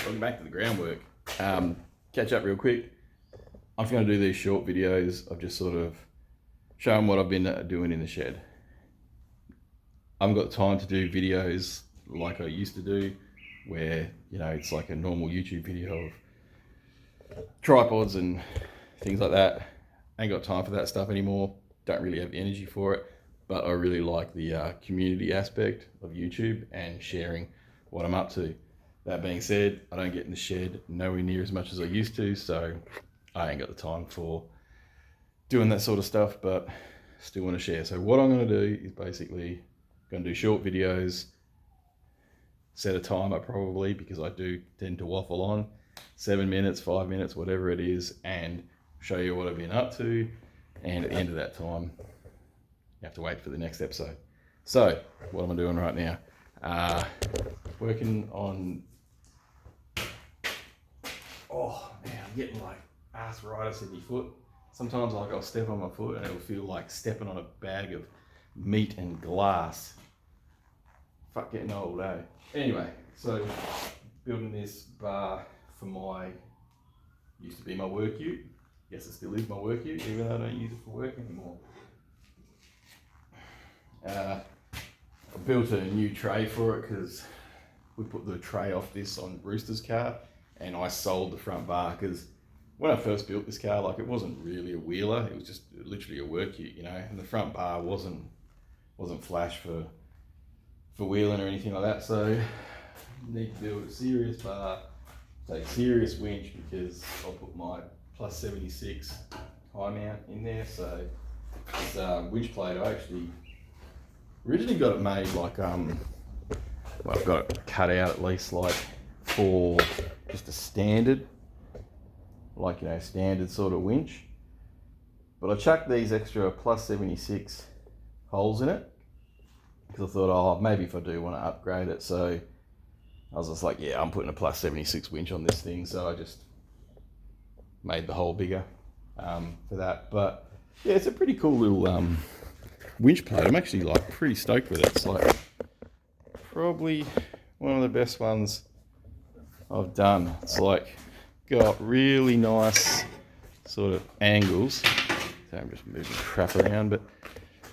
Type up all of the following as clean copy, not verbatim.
Welcome back to the groundwork. Catch up real quick. I'm going to do these short videos of just sort of showing what I've been doing in the shed. I haven't got time to do videos like I used to do, where, you know, it's like a normal YouTube video of tripods and things like that. I ain't got time for that stuff anymore. Don't really have the energy for it, but I really like the community aspect of YouTube and sharing what I'm up to. That being said, I don't get in the shed nowhere near as much as I used to, so I ain't got the time for doing that sort of stuff, but still want to share. So what I'm going to do is basically going to do short videos, set a timer probably, because I do tend to waffle on, 7 minutes, 5 minutes, whatever it is, and show you what I've been up to. And at the end of that time, you have to wait for the next episode. So what am I doing right now? Working on, oh man, I'm getting like arthritis in my foot. Sometimes like I'll step on my foot and it'll feel like stepping on a bag of meat and glass. Fuck, getting old, eh? Anyway, so building this bar for my, used to be my work ute. Guess it still is my work ute, even though I don't use it for work anymore. I built a new tray for it because we put the tray off this on Rooster's car, and I sold the front bar because when I first built this car, like, it wasn't really a wheeler, it was just literally a work ute, you know, and the front bar wasn't flash for wheeling or anything like that. So I need to build a serious bar, take serious winch, because I'll put my plus 76 high mount in there. So this winch plate, I actually originally got it made like, well, I've got it cut out at least like for just a standard, like, you know, standard sort of winch. But I chucked these extra plus 76 holes in it because I thought, oh, maybe if I do want to upgrade it. So I was just like, yeah, I'm putting a plus 76 winch on this thing. So I just made the hole bigger for that. But yeah, it's a pretty cool little winch plate. I'm actually like pretty stoked with it. It's like probably one of the best ones I've done. It's like got really nice sort of angles. So I'm just moving crap around, but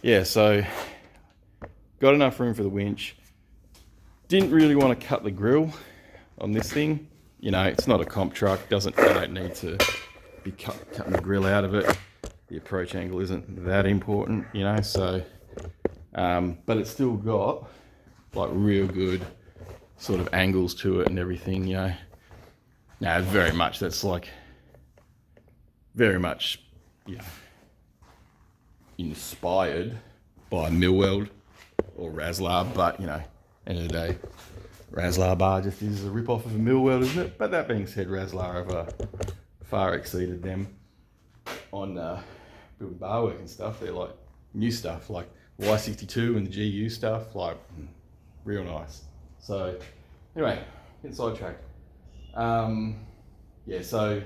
yeah, so got enough room for the winch. Didn't really want to cut the grill on this thing. You know, it's not a comp truck. I don't need to be cutting the grill out of it. The approach angle isn't that important, you know, so, but it's still got like real good sort of angles to it and everything, you know. Now, very much, that's like, very much, you know, inspired by weld or Raslar, but, you know, end of the day, Raslar bar just is a rip-off of a weld, isn't it? But that being said, Raslar have far exceeded them on building bar work and stuff. They're like new stuff, like Y62 and the GU stuff, like real nice. So anyway, get sidetracked. Yeah, so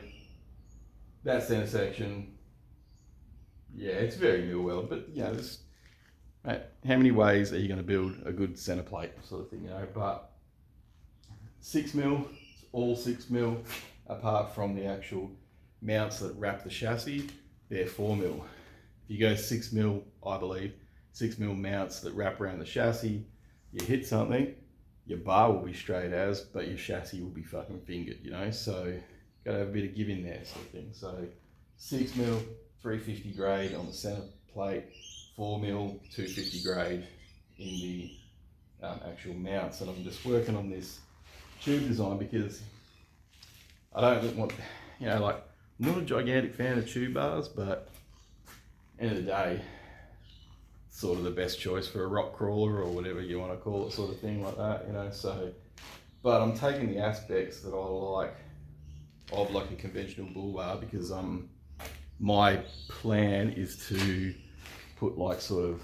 that center section, yeah, it's very weld, but you know, there's, mate, how many ways are you going to build a good center plate sort of thing, you know? But 6mm, it's all 6mm, apart from the actual mounts that wrap the chassis, they're 4mm. If you go 6mm, I believe, 6mm mounts that wrap around the chassis, you hit something, your bar will be straight as, but your chassis will be fucking fingered, you know? So gotta have a bit of give in there sort of thing. So 6mm, 350 grade on the center plate, 4mm, 250 grade in the actual mounts. And I'm just working on this tube design because I don't want, you know, like, I'm not a gigantic fan of tube bars, but end of the day, sort of the best choice for a rock crawler or whatever you want to call it, sort of thing like that, you know. So, but I'm taking the aspects that I like of like a conventional bull bar, because my plan is to put like sort of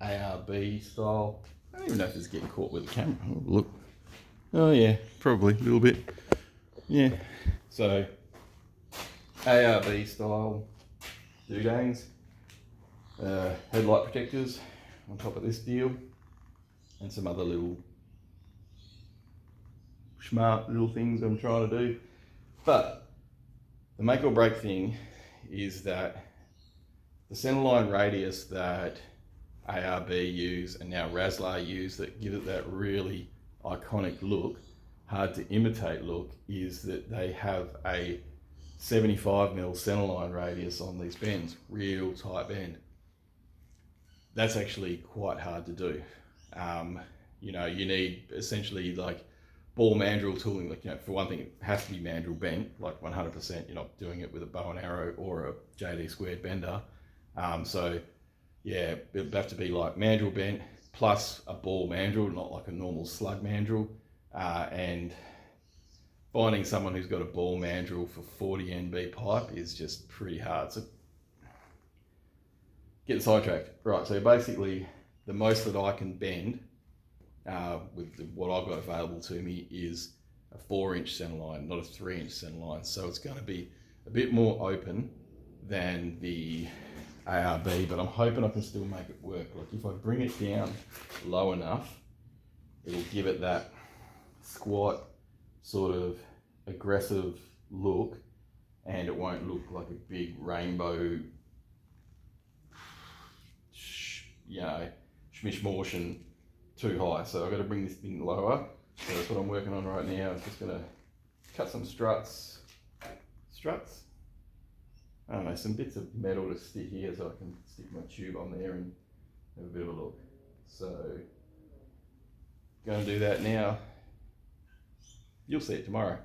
ARB style. I don't even know if it's getting caught with the camera. Oh, look. Oh yeah, probably a little bit. Yeah. So ARB style doodanes, headlight protectors on top of this deal, and some other little smart little things I'm trying to do. But the make or break thing is that the centerline radius that ARB use and now Raslar use that give it that really iconic look, hard to imitate look, is that they have a 75mm centerline radius on these bends, real tight bend. That's actually quite hard to do. You know, you need essentially like ball mandrel tooling. Like, you know, for one thing, it has to be mandrel bent, like 100%. You're not doing it with a bow and arrow or a JD squared bender. So yeah, it'd have to be like mandrel bent plus a ball mandrel, not like a normal slug mandrel. And finding someone who's got a ball mandrel for 40 NB pipe is just pretty hard. So get sidetracked. Right, so basically the most that I can bend with what I've got available to me is a 4-inch centerline, not a 3-inch centerline. So it's going to be a bit more open than the ARB, but I'm hoping I can still make it work. Like if I bring it down low enough, it'll give it that squat sort of aggressive look, and it won't look like a big rainbow, you know, schmishmortion too high. So I've got to bring this thing lower. So that's what I'm working on right now. I'm just going to cut some struts. I don't know, some bits of metal to stick here so I can stick my tube on there and have a bit of a look. So, going to do that now. You'll see it tomorrow.